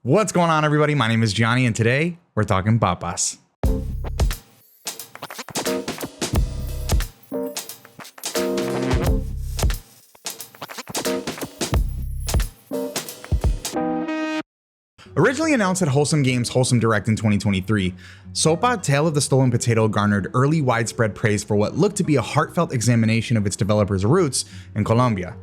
What's going on, everybody? My name is Gianni, and today we're talking papas. Originally announced at Wholesome Games' Wholesome Direct in 2023, SOPA Tale of the Stolen Potato garnered early widespread praise for what looked to be a heartfelt examination of its developer's roots in Colombia.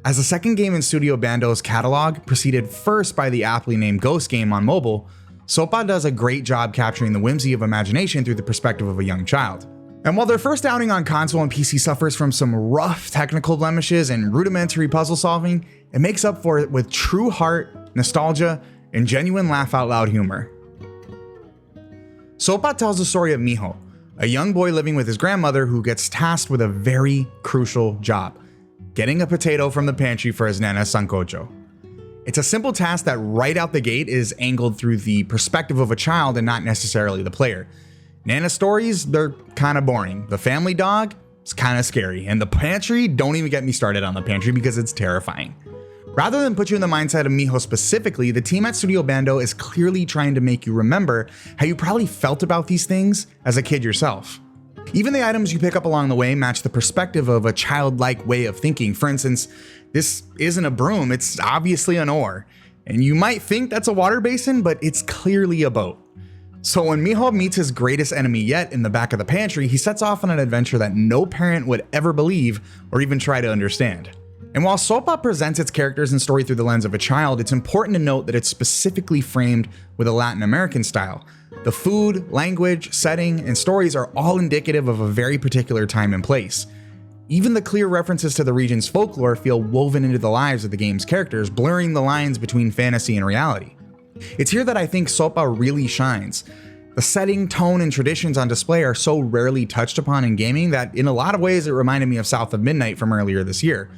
As the second game in StudioBando's catalog, preceded first by the aptly named Ghost game on mobile, SOPA does a great job capturing the whimsy of imagination through the perspective of a young child. And while their first outing on console and PC suffers from some rough technical blemishes and rudimentary puzzle solving, it makes up for it with true heart, nostalgia, and genuine laugh-out-loud humor. SOPA tells the story of Mijo, a young boy living with his grandmother who gets tasked with a very crucial job: getting a potato from the pantry for his nana's sancocho. It's a simple task that right out the gate is angled through the perspective of a child and not necessarily the player. Nana's stories, they're kind of boring. The family dog, it's kind of scary. And the pantry, don't even get me started on the pantry because it's terrifying. Rather than put you in the mindset of Mijo specifically, the team at StudioBando is clearly trying to make you remember how you probably felt about these things as a kid yourself. Even the items you pick up along the way match the perspective of a childlike way of thinking. For instance, this isn't a broom, it's obviously an oar. And you might think that's a water basin, but it's clearly a boat. So when Mijo meets his greatest enemy yet in the back of the pantry, he sets off on an adventure that no parent would ever believe or even try to understand. And while SOPA presents its characters and story through the lens of a child, it's important to note that it's specifically framed with a Latin American style. The food, language, setting, and stories are all indicative of a very particular time and place. Even the clear references to the region's folklore feel woven into the lives of the game's characters, blurring the lines between fantasy and reality. It's here that I think SOPA really shines. The setting, tone, and traditions on display are so rarely touched upon in gaming that in a lot of ways it reminded me of South of Midnight from earlier this year.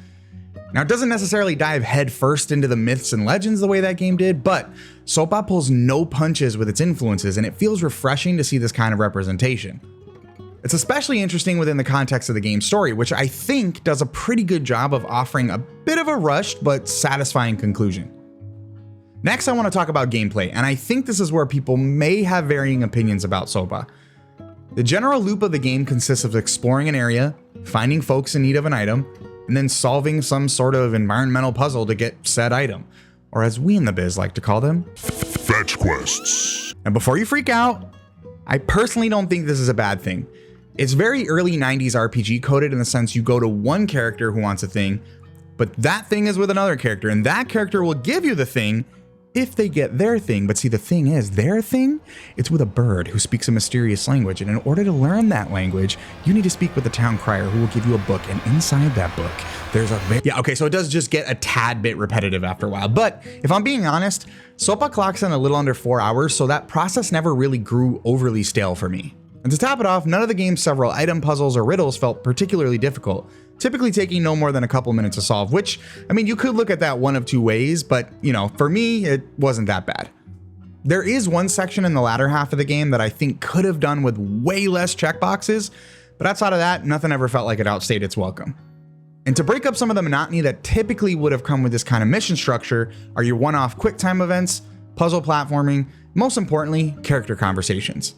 Now, it doesn't necessarily dive headfirst into the myths and legends the way that game did, but SOPA pulls no punches with its influences, and it feels refreshing to see this kind of representation. It's especially interesting within the context of the game's story, which I think does a pretty good job of offering a bit of a rushed but satisfying conclusion. Next, I want to talk about gameplay, and I think this is where people may have varying opinions about SOPA. The general loop of the game consists of exploring an area, finding folks in need of an item, and then solving some sort of environmental puzzle to get said item, or as we in the biz like to call them, fetch quests. And before you freak out, I personally don't think this is a bad thing. It's very early 90s RPG coded in the sense you go to one character who wants a thing, but that thing is with another character, and that character will give you the thing if they get their thing. But see, the thing is, their thing, it's with a bird who speaks a mysterious language, and in order to learn that language, you need to speak with the town crier who will give you a book, and inside that book, there's a so it does just get a tad bit repetitive after a while. But if I'm being honest, SOPA clocks in a little under 4 hours, so that process never really grew overly stale for me. And to top it off, none of the game's several item puzzles or riddles felt particularly difficult, typically taking no more than a couple minutes to solve, which, I mean, you could look at that one of two ways, but, for me, it wasn't that bad. There is one section in the latter half of the game that I think could have done with way less checkboxes, but outside of that, nothing ever felt like it outstayed its welcome. And to break up some of the monotony that typically would have come with this kind of mission structure are your one-off QuickTime events, puzzle platforming, most importantly, character conversations.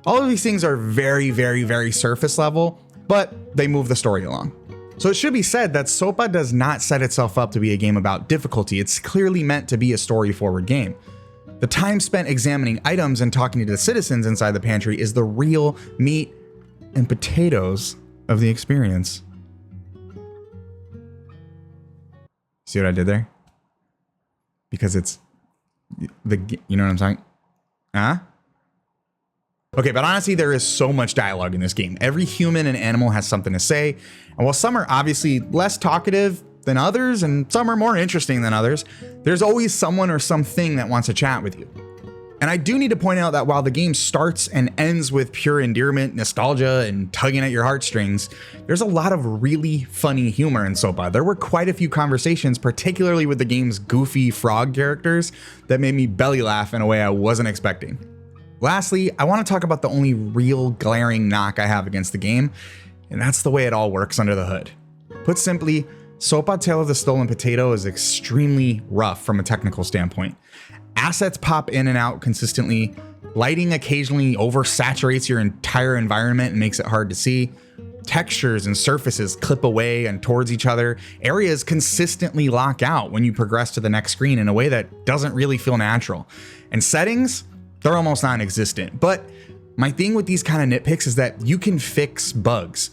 All of these things are very, very, very surface level, but they move the story along. So it should be said that SOPA does not set itself up to be a game about difficulty. It's clearly meant to be a story-forward game. The time spent examining items and talking to the citizens inside the pantry is the real meat and potatoes of the experience. See what I did there? Because it's you know what I'm saying? Huh? Okay, but honestly, there is so much dialogue in this game. Every human and animal has something to say, and while some are obviously less talkative than others, and some are more interesting than others, there's always someone or something that wants to chat with you. And I do need to point out that while the game starts and ends with pure endearment, nostalgia, and tugging at your heartstrings, there's a lot of really funny humor in SOPA. There were quite a few conversations, particularly with the game's goofy frog characters, that made me belly laugh in a way I wasn't expecting. Lastly, I want to talk about the only real glaring knock I have against the game, and that's the way it all works under the hood. Put simply, SOPA Tale of the Stolen Potato is extremely rough from a technical standpoint. Assets pop in and out consistently. Lighting occasionally oversaturates your entire environment and makes it hard to see. Textures and surfaces clip away and towards each other. Areas consistently lock out when you progress to the next screen in a way that doesn't really feel natural. And settings, they're almost non-existent. But my thing with these kind of nitpicks is that you can fix bugs.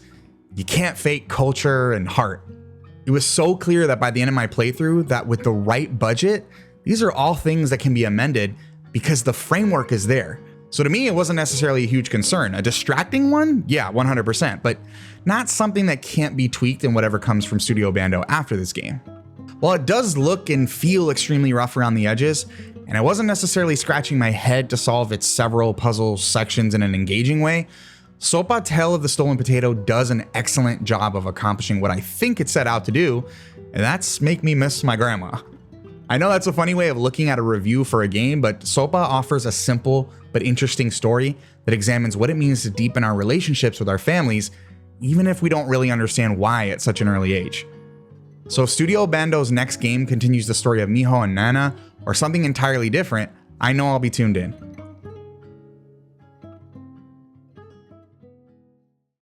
You can't fake culture and heart. It was so clear that by the end of my playthrough that with the right budget, these are all things that can be amended because the framework is there. So to me, it wasn't necessarily a huge concern. A distracting one? Yeah, 100%, but not something that can't be tweaked in whatever comes from StudioBando after this game. While it does look and feel extremely rough around the edges, and I wasn't necessarily scratching my head to solve its several puzzle sections in an engaging way, SOPA Tale of the Stolen Potato does an excellent job of accomplishing what I think it set out to do, and that's make me miss my grandma. I know that's a funny way of looking at a review for a game, but SOPA offers a simple but interesting story that examines what it means to deepen our relationships with our families, even if we don't really understand why at such an early age. So if StudioBando's next game continues the story of Miho and Nana, or something entirely different, I know I'll be tuned in.